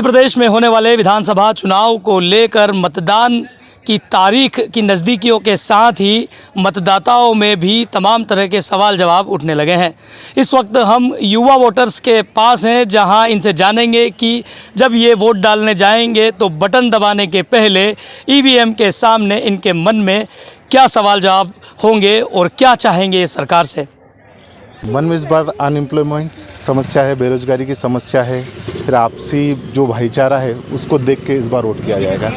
मध्य प्रदेश में होने वाले विधानसभा चुनाव को लेकर मतदान की तारीख की नज़दीकियों के साथ ही मतदाताओं में भी तमाम तरह के सवाल जवाब उठने लगे हैं। इस वक्त हम युवा वोटर्स के पास हैं, जहां इनसे जानेंगे कि जब ये वोट डालने जाएंगे तो बटन दबाने के पहले ईवीएम के सामने इनके मन में क्या सवाल जवाब होंगे और क्या चाहेंगे इस सरकार से। मन में इस बार अनएम्प्लॉयमेंट समस्या है, बेरोजगारी की समस्या है, फिर आपसी जो भाईचारा है उसको देख के इस बार वोट किया जाएगा।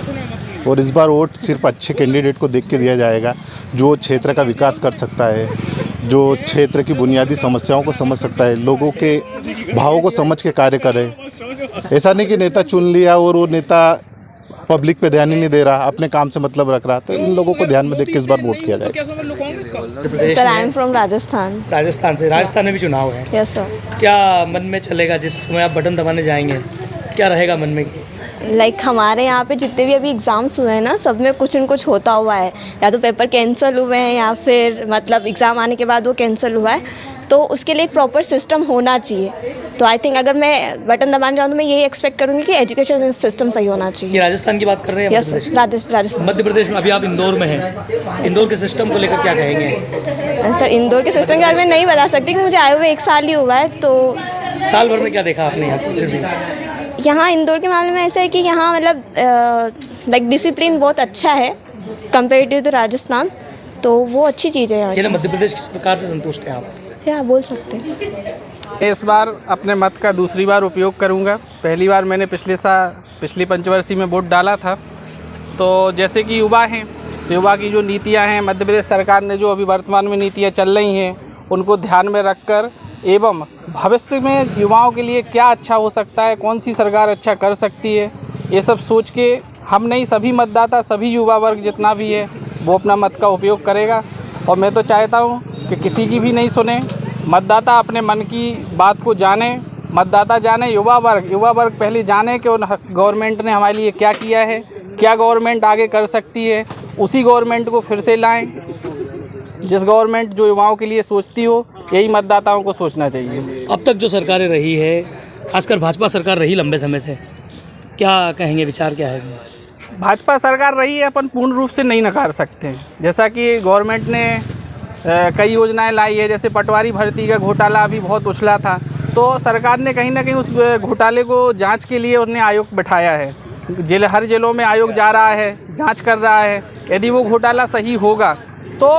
और इस बार वोट सिर्फ अच्छे कैंडिडेट को देख के दिया जाएगा जो क्षेत्र का विकास कर सकता है, जो क्षेत्र की बुनियादी समस्याओं को समझ सकता है, लोगों के भावों को समझ के कार्य करे। ऐसा नहीं कि नेता चुन लिया और वो नेता पब्लिक पे ध्यान ही नहीं दे रहा, अपने काम से मतलब रख रहा। तो इन लोगों को ध्यान में देख के इस बार वोट किया जाएगा। Sir, I am from Rajasthan. Rajasthan से? राजस्थान में भी चुनाव है। Yes sir. क्या मन में चलेगा जिस समय आप बटन दबाने जाएंगे? क्या रहेगा मन में? हमारे यहाँ पे जितने भी अभी एग्ज़ाम्स हुए हैं ना, सब में कुछ न कुछ होता हुआ है। या तो पेपर कैंसिल हुए हैं या फिर मतलब एग्ज़ाम आने के बाद वो कैंसिल हुआ है। तो उसके लिए एक प्रॉपर सिस्टम होना चाहिए। तो आई थिंक अगर मैं बटन दबाने जाऊँ तो मैं यही एक्सपेक्ट करूँगी कि एजुकेशन सिस्टम सही होना चाहिए। ये राजस्थान की बात कर रहे हैं? Yes sir, Rajasthan. मध्य प्रदेश में अभी आप इंदौर में हैं, इंदौर के सिस्टम को लेकर क्या कहेंगे? सर, इंदौर के सिस्टम के बारे में नहीं बता सकती कि मुझे आए हुए 1 साल ही हुआ है। तो साल भर में क्या देखा आपने यहाँ? यहाँ इंदौर के मामले में ऐसा है कि यहाँ मतलब डिसिप्लिन बहुत अच्छा है कंपेरेटिव टू राजस्थान। तो वो अच्छी चीज़ है यहाँ की। मध्य प्रदेश की सरकार से संतुष्ट हैं आप? या बोल सकते हैं। इस बार अपने मत का दूसरी बार उपयोग करूंगा। पहली बार मैंने पिछली पंचवर्षीय में वोट डाला था। तो जैसे कि युवा हैं, तो युवा की जो नीतियां हैं, मध्य प्रदेश सरकार ने जो अभी वर्तमान में नीतियां चल रही हैं उनको ध्यान में रखकर एवं भविष्य में युवाओं के लिए क्या अच्छा हो सकता है, कौन सी सरकार अच्छा कर सकती है, ये सब सोच के हम नहीं, सभी मतदाता, सभी युवा वर्ग जितना भी है वो अपना मत का उपयोग करेगा। और मैं तो चाहता हूँ कि किसी की भी नहीं सुने, मतदाता अपने मन की बात को जाने, मतदाता जाने, युवा वर्ग पहले जाने कि गवर्नमेंट ने हमारे लिए क्या किया है, क्या गवर्नमेंट आगे कर सकती है, उसी गवर्नमेंट को फिर से लाएं। जिस गवर्नमेंट जो युवाओं के लिए सोचती हो, यही मतदाताओं को सोचना चाहिए। अब तक जो सरकारें रही है, खासकर भाजपा सरकार रही लंबे समय से, क्या कहेंगे, विचार क्या है? भाजपा सरकार रही है, अपन पूर्ण रूप से नहीं नकार सकते हैं। जैसा कि गवर्नमेंट ने कई योजनाएं लाई है, जैसे पटवारी भर्ती का घोटाला अभी बहुत उछला था, तो सरकार ने कहीं ना कहीं उस घोटाले को जांच के लिए उन्हें आयोग बैठाया है। हर जिलों में आयोग जा रहा है, जांच कर रहा है। यदि वो घोटाला सही होगा तो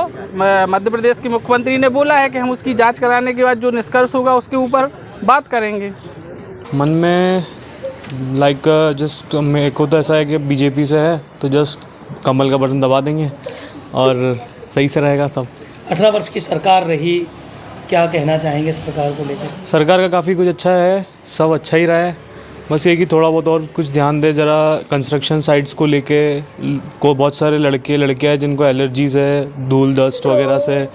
मध्य प्रदेश के मुख्यमंत्री ने बोला है कि हम उसकी जांच कराने के बाद जो निष्कर्ष होगा उसके ऊपर बात करेंगे। मन में जस्ट मेरे को तो ऐसा है कि बीजेपी से है तो जस्ट कमल का बटन दबा देंगे और सही से रहेगा सब। 18 वर्ष की सरकार रही, क्या कहना चाहेंगे सरकार को लेकर? सरकार का काफ़ी कुछ अच्छा है, सब अच्छा ही रहा है। बस ये कि थोड़ा बहुत और कुछ ध्यान दे ज़रा कंस्ट्रक्शन साइट्स को लेके। बहुत सारे लड़कियां हैं जिनको एलर्जीज़ है धूल डस्ट वगैरह से,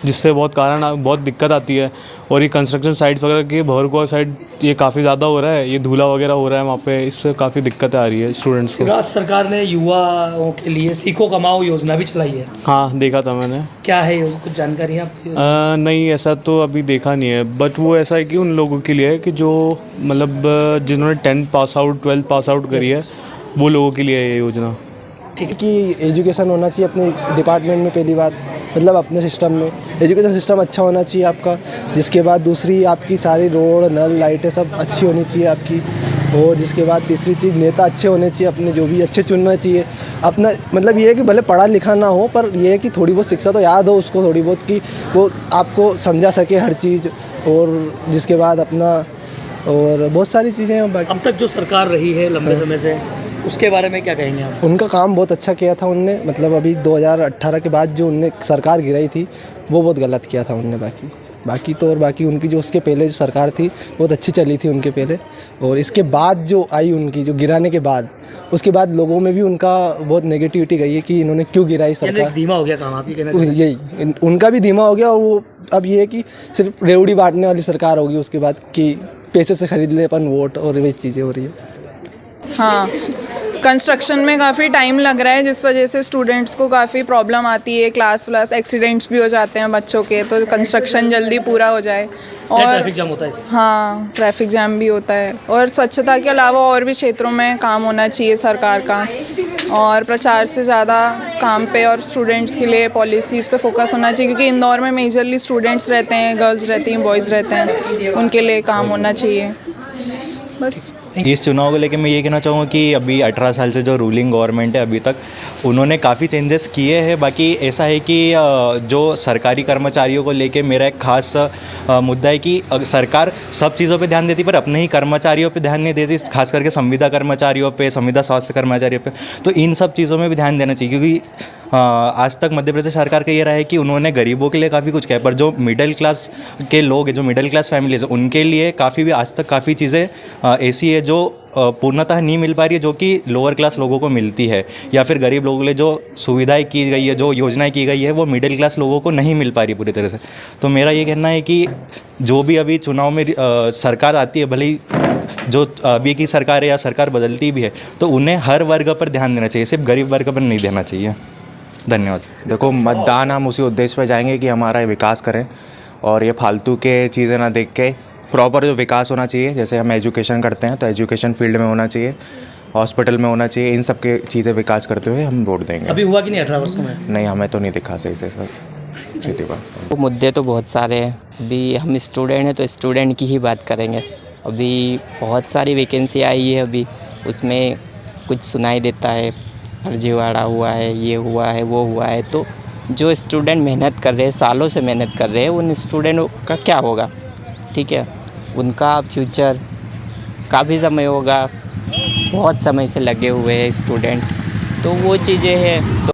जिससे बहुत दिक्कत आती है। और ये कंस्ट्रक्शन साइट्स वगैरह की भरकुआ साइड ये काफ़ी ज़्यादा हो रहा है, ये धूला वगैरह हो रहा है वहाँ पे, इससे काफ़ी दिक्कतें आ रही है स्टूडेंट्स को। राज्य सरकार ने युवाओं के लिए सीखो कमाओ योजना भी चलाई है। हाँ, देखा था मैंने। क्या है ये, कुछ जानकारी है आपकी? नहीं, ऐसा तो अभी देखा नहीं है, बट वो ऐसा है कि उन लोगों के लिए है कि जो मतलब जिन्होंने 10th pass out 12th pass out करी है, वो लोगों के लिए है ये योजना। ठीक है कि एजुकेशन होना चाहिए अपने डिपार्टमेंट में। पहली बात मतलब अपने सिस्टम में एजुकेशन सिस्टम अच्छा होना चाहिए आपका। जिसके बाद दूसरी आपकी सारी रोड नल लाइटें सब अच्छी होनी चाहिए आपकी। और जिसके बाद तीसरी चीज़ नेता अच्छे होने चाहिए, अपने जो भी अच्छे चुनना चाहिए। अपना मतलब ये है कि भले पढ़ा लिखा ना हो पर ये है कि थोड़ी बहुत शिक्षा तो याद हो उसको, थोड़ी बहुत कि वो आपको समझा सके हर चीज़। और जिसके बाद अपना और बहुत सारी चीज़ें हैं बाकी। अब तक जो सरकार रही है लंबे समय से, उसके बारे में क्या कहेंगे आप? उनका काम बहुत अच्छा किया था उनने, मतलब अभी 2018 के बाद जो उनने सरकार गिराई थी वो बहुत गलत किया था उनने। बाकी उनकी जो उसके पहले जो सरकार थी बहुत अच्छी चली थी उनके पहले। और इसके बाद जो आई उनकी जो गिराने के बाद, उसके बाद लोगों में भी उनका बहुत नेगेटिविटी गई है कि इन्होंने क्यों गिराई सरकार। धीमा हो गया काम, आप ये कहना चाहते हैं? यही उनका भी धीमा हो गया। और वो अब ये है कि सिर्फ रेवड़ी बांटने वाली सरकार होगी उसके बाद, कि पैसे से खरीद ले अपन वोट, और वही चीज़ें हो रही है। हाँ, कंस्ट्रक्शन में काफ़ी टाइम लग रहा है, जिस वजह से स्टूडेंट्स को काफ़ी प्रॉब्लम आती है। क्लास एक्सीडेंट्स भी हो जाते हैं बच्चों के, तो कंस्ट्रक्शन जल्दी पूरा हो जाए। ट्रैफिक जाम होता है इससे। हाँ, ट्रैफिक जैम भी होता है। और स्वच्छता के अलावा और भी क्षेत्रों में काम होना चाहिए सरकार का, और प्रचार से ज़्यादा काम पे और स्टूडेंट्स के लिए पॉलिसीज़ पे फोकस होना चाहिए, क्योंकि इंदौर में मेजरली स्टूडेंट्स रहते हैं, गर्ल्स रहती हैं, बॉयज़ रहते हैं, उनके लिए काम होना चाहिए बस। इस चुनाव को लेकर मैं ये कहना चाहूँगा कि अभी 18 साल से जो रूलिंग गवर्नमेंट है अभी तक उन्होंने काफ़ी चेंजेस किए हैं। बाकी ऐसा है कि जो सरकारी कर्मचारियों को लेके मेरा एक खास मुद्दा है कि सरकार सब चीज़ों पे ध्यान देती पर अपने ही कर्मचारियों पे ध्यान नहीं देती, खास करके संविदा कर्मचारियों पे, संविदा स्वास्थ्य कर्मचारियों पे। तो इन सब चीज़ों में भी ध्यान देना चाहिए, क्योंकि आज तक मध्य प्रदेश सरकार का ये रहा है कि उन्होंने गरीबों के लिए काफ़ी कुछ किया, पर जो मिडिल क्लास के लोग हैं, जो मिडिल क्लास फैमिलीज़ है, उनके लिए काफ़ी भी आज तक काफ़ी चीज़ें ऐसी है जो पूर्णतः नहीं मिल पा रही है, जो कि लोअर क्लास लोगों को मिलती है, या फिर गरीब लोगों के लिए जो सुविधाएं की गई है, जो योजनाएं की गई है, वो मिडिल क्लास लोगों को नहीं मिल पा रही पूरी तरह से। तो मेरा ये कहना है कि जो भी अभी चुनाव में सरकार आती है, भले ही जो अभी की सरकार है या सरकार बदलती भी है, तो उन्हें हर वर्ग पर ध्यान देना चाहिए, सिर्फ गरीब वर्ग पर नहीं देना चाहिए। धन्यवाद। देखो, मतदान हम उसी उद्देश्य पर जाएंगे कि हमारा विकास करें, और ये फालतू के चीज़ें ना देख के प्रॉपर जो विकास होना चाहिए, जैसे हम एजुकेशन करते हैं तो एजुकेशन फील्ड में होना चाहिए, हॉस्पिटल में होना चाहिए, इन सब के चीज़ें विकास करते हुए हम वोट देंगे। अभी हुआ कि नहीं 18 वर्ष में? नहीं, हमें तो नहीं दिखा सही से सर, सीधी बात। वो मुद्दे तो बहुत सारे हैं। अभी हम स्टूडेंट हैं तो स्टूडेंट की ही बात करेंगे। अभी बहुत सारी वैकेंसी आई है, अभी उसमें कुछ सुनाई देता है, फर्जीवाड़ा हुआ है, ये हुआ है, वो हुआ है। तो जो स्टूडेंट मेहनत कर रहे हैं, सालों से मेहनत कर रहे हैं, उन स्टूडेंटों का क्या होगा? ठीक है, उनका फ्यूचर काफ़ी समय होगा, बहुत समय से लगे हुए हैं स्टूडेंट, तो वो चीज़ें हैं। तो